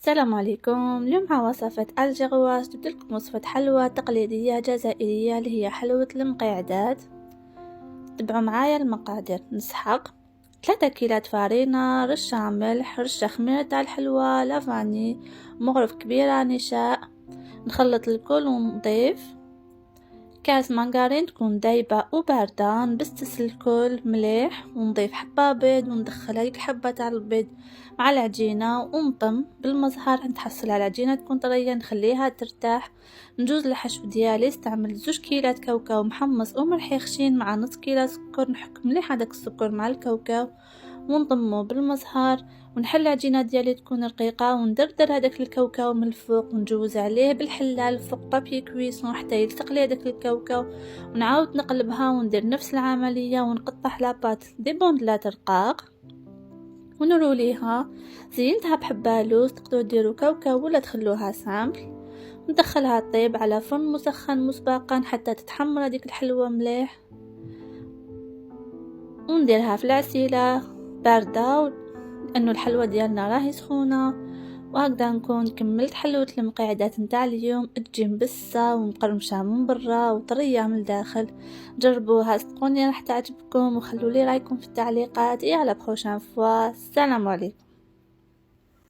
السلام عليكم. اليوم مع وصفة الجغواش جبت لكم وصفة حلوى تقليدية جزائرية اللي هي حلوة المقيعدات. تبعوا معايا المقادير. نسحق 3 كيلات فارينة، رشة ملح، رشة خميرة تاع الحلوى، لافاني، مغرف كبيرة نشاء. نخلط الكل ونضيف كاس مانغارين تكون دايبة وباردة، نبستس الكل مليح ونضيف حبة بيض وندخل هيك حبة تاع البيض مع العجينة ونطم بالمزهر. نتحصل على العجينة تكون طرية، نخليها ترتاح. نجوز الحشو ديالي استعمل 2 كيلات كاوكاو محمص وملح خشين مع نص كيلو سكر. نحك مليح هداك السكر مع الكاوكاو ونضمه بالمزهر، ونحل العجينة ديالي تكون رقيقة، وندردر هداك الكاوكاو من الفوق ونجوز عليه بالحلال فوق بابي كويسون حتى يلصق لي هداك الكاوكاو، ونعاود نقلبها وندير نفس العملية ونقطع لاباط دي بوندلات رقاق ونروليها. زينتها بحبة لوز، تقدروا ديروا كاوكاو ولا تخلوها سامبل. ندخلها طيب على فرن مسخن مسبقا حتى تتحمر هذيك الحلوى مليح، ونديرها في العسيلة باردة لانه الحلوى ديالنا راهي سخونة. وهكذا نكون كملت حلوة المقيعدات نتاع اليوم. تجي مبسة ومقرمشة من برا وطرية من الداخل. جربوها صدقوني راح تعجبكم، وخلوا لي رايكم في التعليقات. على بروشان فوا. السلام عليكم.